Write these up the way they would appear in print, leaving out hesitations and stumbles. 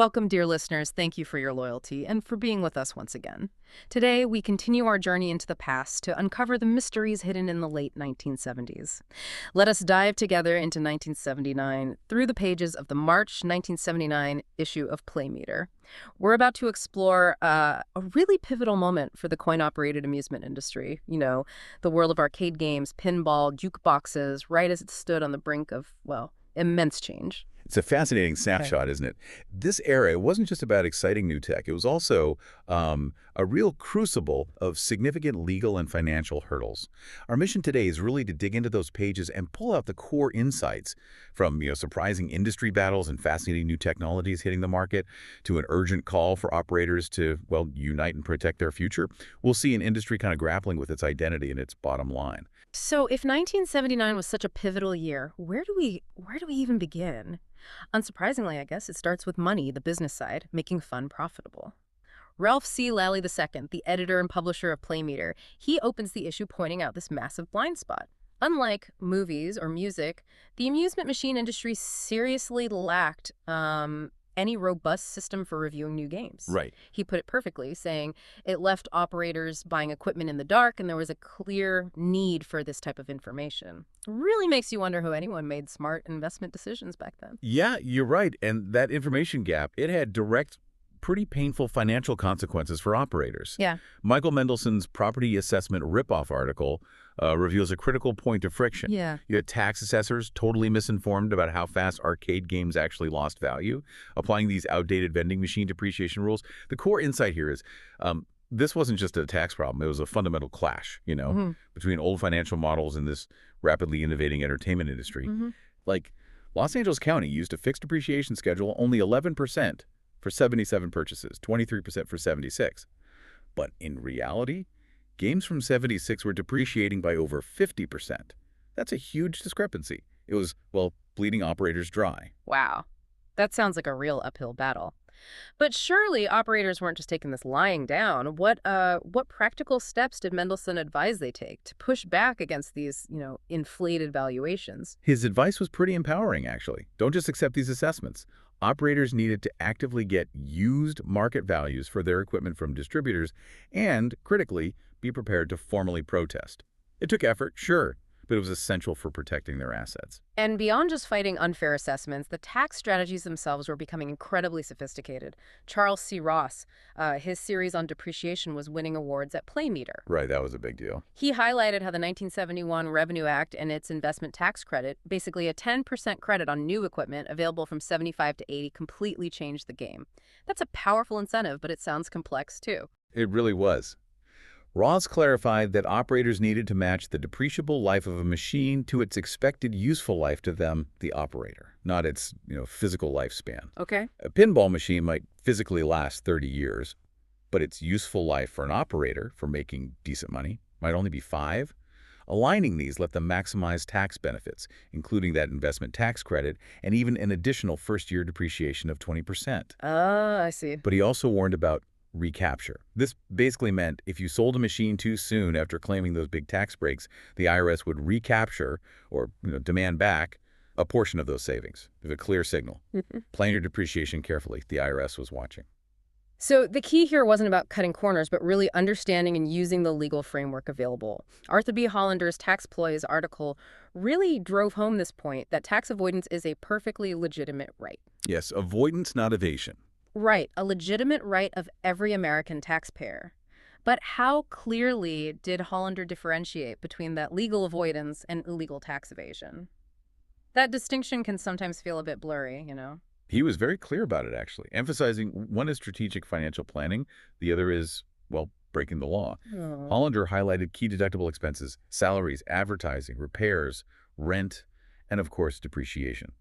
Welcome, dear listeners. Thank you for your loyalty and for being with us once again. Today, we continue our journey into the past to uncover the mysteries hidden in the late 1970s. Let us dive together into 1979 through the pages of the March 1979 issue of Playmeter. We're about to explore a really pivotal moment for the coin-operated amusement industry. You know, the world of arcade games, pinball, jukeboxes, right as it stood on the brink of, well, immense change. It's a fascinating snapshot, isn't it? This era, it wasn't just about exciting new tech. It was also a real crucible of significant legal and financial hurdles. Our mission today is really to dig into those pages and pull out the core insights from, surprising industry battles and fascinating new technologies hitting the market to an urgent call for operators to, well, unite and protect their future. We'll see an industry kind of grappling with its identity and its bottom line. So if 1979 was such a pivotal year, where do we even begin? Unsurprisingly, I guess, it starts with money, the business side, making fun profitable. Ralph C. Lally II, the editor and publisher of Playmeter, he opens the issue pointing out this massive blind spot. Unlike movies or music, the amusement machine industry seriously lacked any robust system for reviewing new games. Right. He put it perfectly, saying it left operators buying equipment in the dark, and there was a clear need for this type of information. Really makes you wonder how anyone made smart investment decisions back then. Yeah, you're right. And that information gap, it had direct, pretty painful financial consequences for operators. Yeah. Michael Mendelssohn's property assessment ripoff article reveals a critical point of friction. Yeah. You had tax assessors totally misinformed about how fast arcade games actually lost value, applying these outdated vending machine depreciation rules. The core insight here is this wasn't just a tax problem. It was a fundamental clash, between old financial models and this rapidly innovating entertainment industry. Like, Los Angeles County used a fixed depreciation schedule only 11% for 77 purchases, 23% for 76. But in reality, games from 76 were depreciating by over 50%. That's a huge discrepancy. It was, well, bleeding operators dry. Wow. That sounds like a real uphill battle. But surely operators weren't just taking this lying down. What practical steps did Mendelssohn advise they take to push back against these, inflated valuations? His advice was pretty empowering, actually. Don't just accept these assessments. Operators needed to actively get used market values for their equipment from distributors and, critically, be prepared to formally protest. It took effort, sure, but it was essential for protecting their assets. And beyond just fighting unfair assessments, the tax strategies themselves were becoming incredibly sophisticated. Charles C. Ross, his series on depreciation was winning awards at Playmeter. Right, that was a big deal. He highlighted how the 1971 Revenue Act and its investment tax credit, basically a 10% credit on new equipment available from 75 to 80, completely changed the game. That's a powerful incentive, but it sounds complex too. It really was. Ross clarified that operators needed to match the depreciable life of a machine to its expected useful life to them, the operator, not its, physical lifespan. Okay. A pinball machine might physically last 30 years, but its useful life for an operator, for making decent money, might only be 5. Aligning these let them maximize tax benefits, including that investment tax credit and even an additional first-year depreciation of 20%. I see. But he also warned about recapture. This basically meant if you sold a machine too soon after claiming those big tax breaks, the IRS would recapture or demand back a portion of those savings. With a clear signal. Plan your depreciation carefully. The IRS was watching. So the key here wasn't about cutting corners, but really understanding and using the legal framework available. Arthur B. Hollander's Tax Ploys article really drove home this point that tax avoidance is a perfectly legitimate right. Yes, avoidance, not evasion. Right, a legitimate right of every American taxpayer. But how clearly did Hollander differentiate between that legal avoidance and illegal tax evasion? That distinction can sometimes feel a bit blurry, He was very clear about it, actually, emphasizing one is strategic financial planning, the other is, well, breaking the law. Hollander highlighted key deductible expenses, salaries, advertising, repairs, rent, and, of course, depreciation.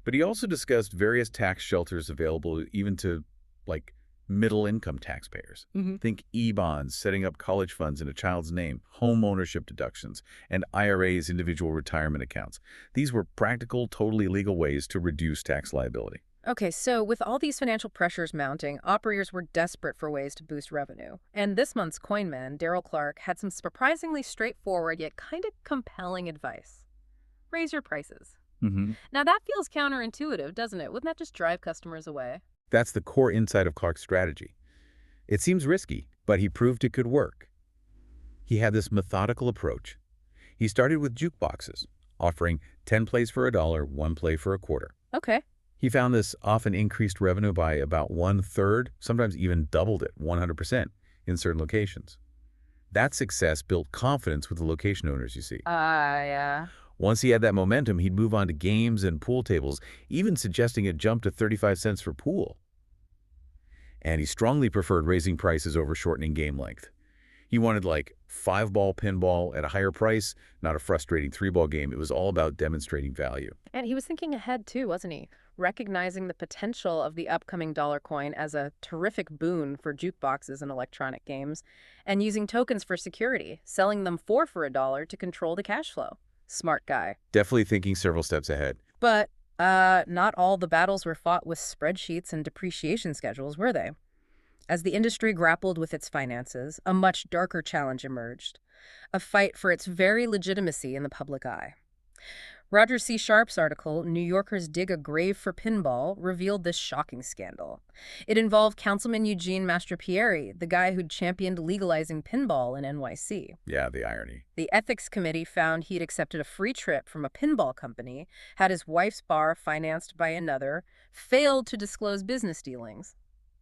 But he also discussed various tax shelters available even to, middle-income taxpayers. Think E-bonds, setting up college funds in a child's name, home ownership deductions, and IRAs, individual retirement accounts. These were practical, totally legal ways to reduce tax liability. Okay, so with all these financial pressures mounting, operators were desperate for ways to boost revenue. And this month's coinman, Daryl Clark, had some surprisingly straightforward yet kind of compelling advice. Raise your prices. Now that feels counterintuitive, doesn't it? Wouldn't that just drive customers away? That's the core insight of Clark's strategy. It seems risky, but he proved it could work. He had this methodical approach. He started with jukeboxes, offering 10 plays for $1, 1 play for a quarter. Okay. He found this often increased revenue by about 1/3, sometimes even doubled it, 100%, in certain locations. That success built confidence with the location owners, you see. Yeah. Once he had that momentum, he'd move on to games and pool tables, even suggesting a jump to 35 cents for pool. And he strongly preferred raising prices over shortening game length. He wanted like 5-ball pinball at a higher price, not a frustrating 3-ball game. It was all about demonstrating value. And he was thinking ahead too, wasn't he? Recognizing the potential of the upcoming dollar coin as a terrific boon for jukeboxes and electronic games, and using tokens for security, selling them for $1 to control the cash flow. Smart guy. Definitely thinking several steps ahead. But not all the battles were fought with spreadsheets and depreciation schedules, were they? As the industry grappled with its finances, a much darker challenge emerged, a fight for its very legitimacy in the public eye. Roger C. Sharp's article, New Yorkers Dig a Grave for Pinball, revealed this shocking scandal. It involved Councilman Eugene Mastropieri, the guy who'd championed legalizing pinball in NYC. Yeah, the irony. The ethics committee found he'd accepted a free trip from a pinball company, had his wife's bar financed by another, failed to disclose business dealings.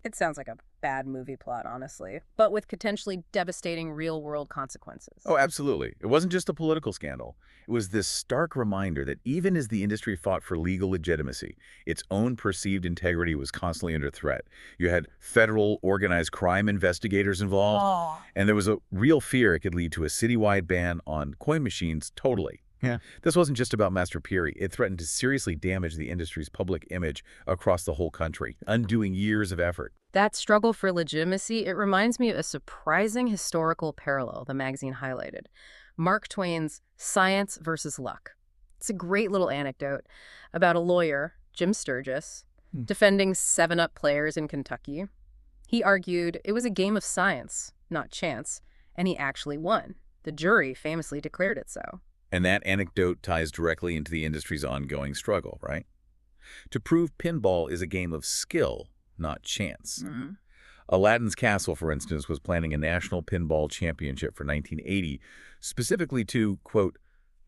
It sounds like a bad movie plot, honestly, but with potentially devastating real-world consequences. Oh, absolutely. It wasn't just a political scandal. It was this stark reminder that even as the industry fought for legal legitimacy, its own perceived integrity was constantly under threat. You had federal organized crime investigators involved, and there was a real fear it could lead to a citywide ban on coin machines totally. Yeah. This wasn't just about Mastropieri. It threatened to seriously damage the industry's public image across the whole country, undoing years of effort. That struggle for legitimacy, it reminds me of a surprising historical parallel the magazine highlighted. Mark Twain's Science versus Luck. It's a great little anecdote about a lawyer, Jim Sturgis, defending 7-Up players in Kentucky. He argued it was a game of science, not chance, and he actually won. The jury famously declared it so. And that anecdote ties directly into the industry's ongoing struggle, right? To prove pinball is a game of skill, not chance. Aladdin's Castle, for instance, was planning a national pinball championship for 1980, specifically to, quote,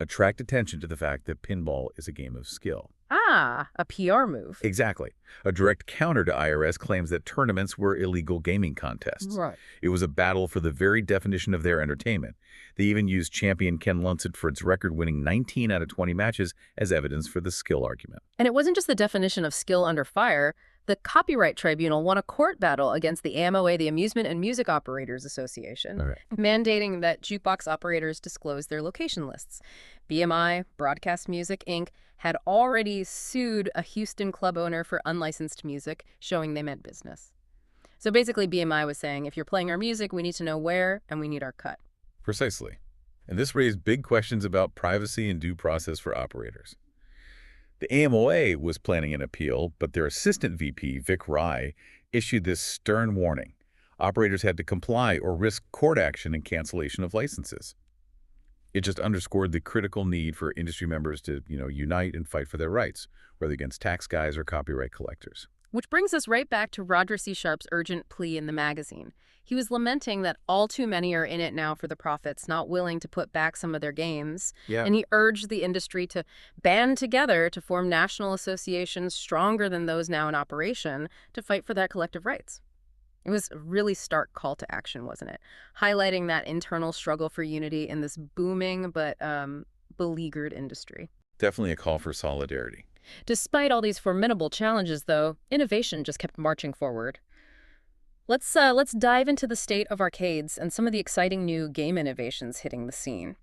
attract attention to the fact that pinball is a game of skill. Ah, a PR move. Exactly. A direct counter to IRS claims that tournaments were illegal gaming contests. Right. It was a battle for the very definition of their entertainment. They even used champion Ken Lunsford's record-winning 19 out of 20 matches as evidence for the skill argument. And it wasn't just the definition of skill under fire. The Copyright Tribunal won a court battle against the AMOA, the Amusement and Music Operators Association, mandating that jukebox operators disclose their location lists. BMI, Broadcast Music, Inc., had already sued a Houston club owner for unlicensed music, showing they meant business. So basically, BMI was saying, if you're playing our music, we need to know where, and we need our cut. Precisely. And this raised big questions about privacy and due process for operators. The AMOA was planning an appeal, but their assistant VP, Vic Rye, issued this stern warning. Operators had to comply or risk court action and cancellation of licenses. It just underscored the critical need for industry members to, unite and fight for their rights, whether against tax guys or copyright collectors. Which brings us right back to Roger C. Sharp's urgent plea in the magazine. He was lamenting that all too many are in it now for the profits, not willing to put back some of their games. Yeah. And he urged the industry to band together to form national associations stronger than those now in operation to fight for their collective rights. It was a really stark call to action, wasn't it? Highlighting that internal struggle for unity in this booming but beleaguered industry. Definitely a call for solidarity. Despite all these formidable challenges, though, innovation just kept marching forward. Let's dive into the state of arcades and some of the exciting new game innovations hitting the scene.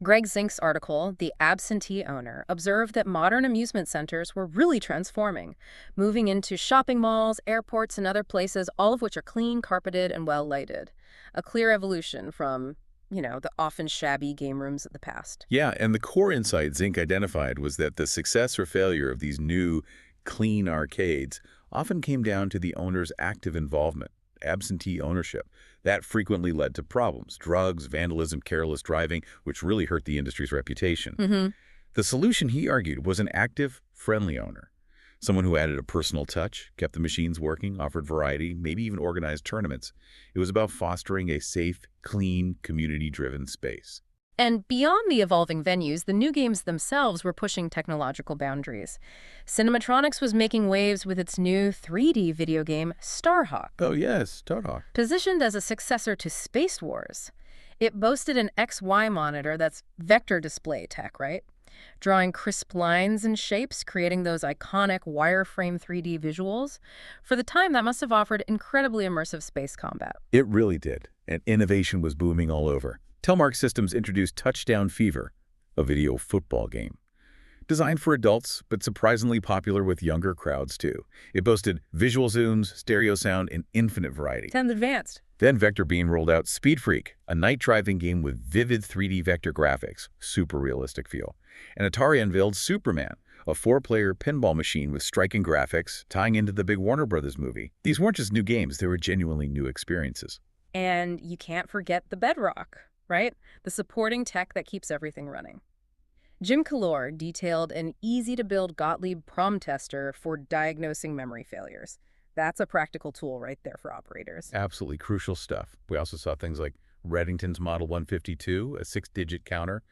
Greg Zink's article, The Absentee Owner, observed that modern amusement centers were really transforming, moving into shopping malls, airports, and other places, all of which are clean, carpeted, and well-lighted. A clear evolution from, the often shabby game rooms of the past. Yeah, and the core insight Zink identified was that the success or failure of these new, clean arcades often came down to the owner's active involvement, absentee ownership. That frequently led to problems, drugs, vandalism, careless driving, which really hurt the industry's reputation. The solution, he argued, was an active, friendly owner, Someone who added a personal touch, kept the machines working, offered variety, maybe even organized tournaments. It was about fostering a safe, clean, community-driven space. And beyond the evolving venues, the new games themselves were pushing technological boundaries. Cinematronics was making waves with its new 3D video game, Starhawk. Oh yes, Toadhawk. Positioned as a successor to Space Wars, it boasted an XY monitor that's vector display tech, right? Drawing crisp lines and shapes, creating those iconic wireframe 3D visuals. For the time, that must have offered incredibly immersive space combat. It really did, and innovation was booming all over. Telmark Systems introduced Touchdown Fever, a video football game. Designed for adults, but surprisingly popular with younger crowds too. It boasted visual zooms, stereo sound, and infinite variety. Sounds advanced. Then Vector Beam rolled out Speed Freak, a night-driving game with vivid 3D vector graphics, super realistic feel. And Atari unveiled Superman, a 4-player pinball machine with striking graphics, tying into the big Warner Brothers movie. These weren't just new games, they were genuinely new experiences. And you can't forget the bedrock, right? The supporting tech that keeps everything running. Jim Kalor detailed an easy-to-build Gottlieb prom tester for diagnosing memory failures. That's a practical tool right there for operators. Absolutely crucial stuff. We also saw things like Reddington's Model 152, a 6-digit counter,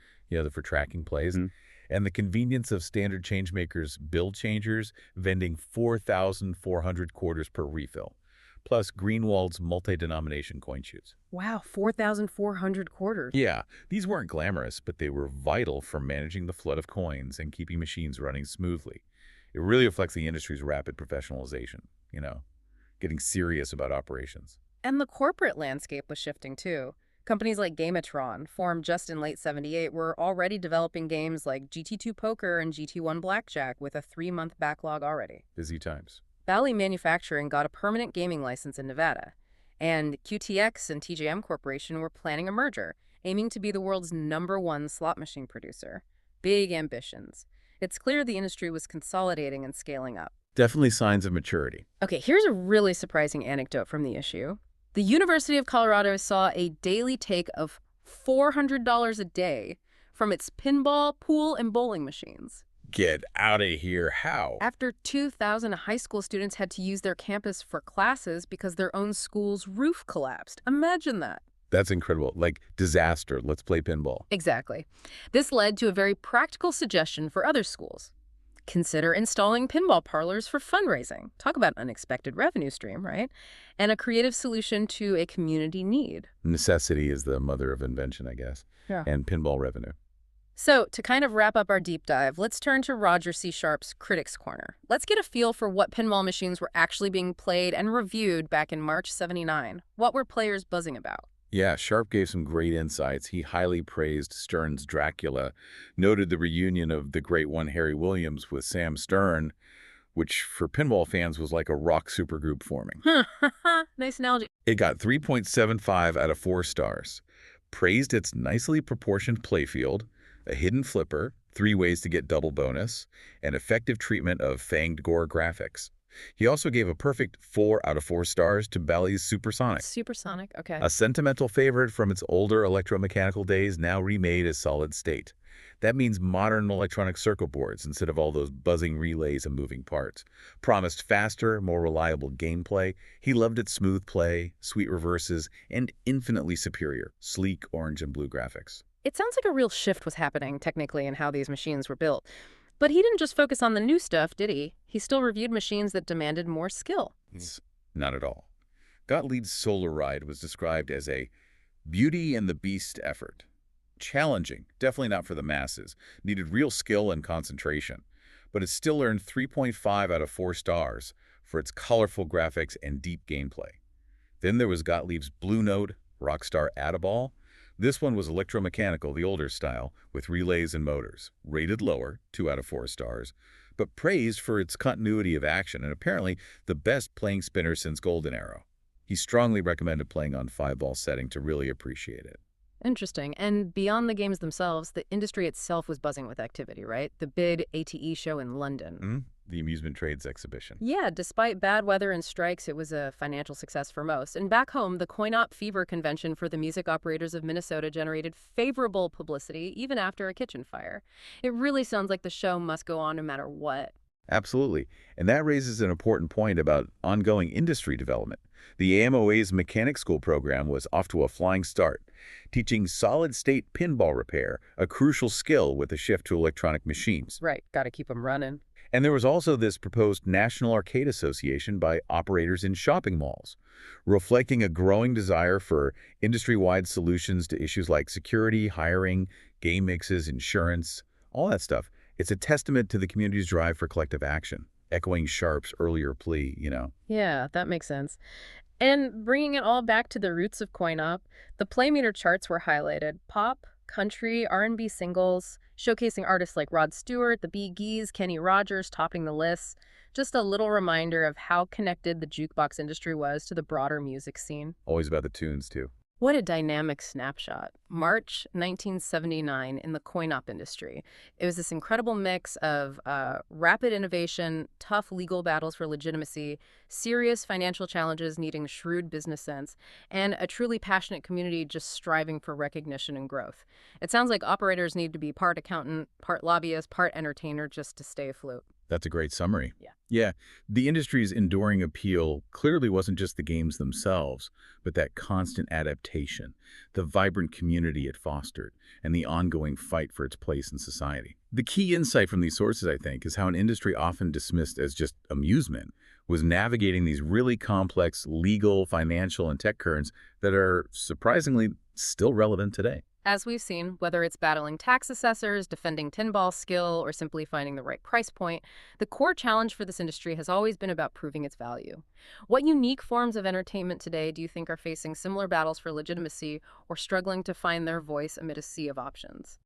for tracking plays, and the convenience of standard changemakers' build changers vending 4,400 quarters per refill, plus Greenwald's multi-denomination coin chutes. Wow, 4,400 quarters. Yeah, these weren't glamorous, but they were vital for managing the flood of coins and keeping machines running smoothly. It really reflects the industry's rapid professionalization, getting serious about operations. And the corporate landscape was shifting too. Companies like Gamatron, formed just in late '78, were already developing games like GT2 Poker and GT1 Blackjack with a 3-month backlog already. Busy times. Bally Manufacturing got a permanent gaming license in Nevada, and QTX and TJM Corporation were planning a merger, aiming to be the world's #1 slot machine producer. Big ambitions. It's clear the industry was consolidating and scaling up. Definitely signs of maturity. Okay, here's a really surprising anecdote from the issue. The University of Colorado saw a daily take of $400 a day from its pinball, pool, and bowling machines. Get out of here. How? After 2,000 high school students had to use their campus for classes because their own school's roof collapsed. Imagine that. That's incredible. Like disaster. Let's play pinball. Exactly. This led to a very practical suggestion for other schools. Consider installing pinball parlors for fundraising. Talk about an unexpected revenue stream, right? And a creative solution to a community need. Necessity is the mother of invention, I guess. Yeah. And pinball revenue. So, to kind of wrap up our deep dive, let's turn to Roger C. Sharp's Critics Corner. Let's get a feel for what pinball machines were actually being played and reviewed back in March '79. What were players buzzing about? Yeah, Sharp gave some great insights. He highly praised Stern's Dracula, noted the reunion of the great one Harry Williams with Sam Stern, which for pinball fans was like a rock supergroup forming. Nice analogy. It got 3.75 out of 4 stars. Praised its nicely proportioned playfield, a hidden flipper, 3 ways to get double bonus, and effective treatment of fanged gore graphics. He also gave a perfect 4 out of 4 stars to Bally's Supersonic. Supersonic, okay. A sentimental favorite from its older electromechanical days now remade as solid state. That means modern electronic circuit boards instead of all those buzzing relays and moving parts. Promised faster, more reliable gameplay. He loved its smooth play, sweet reverses, and infinitely superior, sleek orange and blue graphics. It sounds like a real shift was happening, technically, in how these machines were built. But he didn't just focus on the new stuff, did he? He still reviewed machines that demanded more skill. Not at all. Gottlieb's Solar Ride was described as a Beauty and the Beast effort. Challenging, definitely not for the masses, needed real skill and concentration. But it still earned 3.5 out of 4 stars for its colorful graphics and deep gameplay. Then there was Gottlieb's Blue Note Rockstar Adaball. This one was electromechanical, the older style, with relays and motors. Rated lower, 2 out of 4 stars, but praised for its continuity of action and apparently the best playing spinner since Golden Arrow. He strongly recommended playing on 5-ball setting to really appreciate it. Interesting. And beyond the games themselves, the industry itself was buzzing with activity, right? The big ATE show in London. The Amusement Trades Exhibition. Yeah, despite bad weather and strikes, it was a financial success for most. And back home, the Coin-Op Fever convention for the music operators of Minnesota generated favorable publicity even after a kitchen fire. It really sounds like the show must go on no matter what. Absolutely. And that raises an important point about ongoing industry development. The AMOA's mechanic school program was off to a flying start, teaching solid-state pinball repair, a crucial skill with a shift to electronic machines. Right, got to keep them running. And there was also this proposed National Arcade Association by operators in shopping malls, reflecting a growing desire for industry-wide solutions to issues like security, hiring, game mixes, insurance, all that stuff. It's a testament to the community's drive for collective action, echoing Sharp's earlier plea. Yeah, that makes sense. And bringing it all back to the roots of coin-op, the Playmeter charts were highlighted. Pop, country, R&B singles, showcasing artists like Rod Stewart, the Bee Gees, Kenny Rogers topping the lists. Just a little reminder of how connected the jukebox industry was to the broader music scene. Always about the tunes, too. What a dynamic snapshot. March 1979 in the coin-op industry. It was this incredible mix of rapid innovation, tough legal battles for legitimacy, serious financial challenges needing shrewd business sense, and a truly passionate community just striving for recognition and growth. It sounds like operators need to be part accountant, part lobbyist, part entertainer just to stay afloat. That's a great summary. Yeah. Yeah, the industry's enduring appeal clearly wasn't just the games themselves, but that constant adaptation, the vibrant community it fostered, and the ongoing fight for its place in society. The key insight from these sources, I think, is how an industry often dismissed as just amusement was navigating these really complex legal, financial, and tech currents that are surprisingly still relevant today. As we've seen, whether it's battling tax assessors, defending tin ball skill, or simply finding the right price point, the core challenge for this industry has always been about proving its value. What unique forms of entertainment today do you think are facing similar battles for legitimacy or struggling to find their voice amid a sea of options?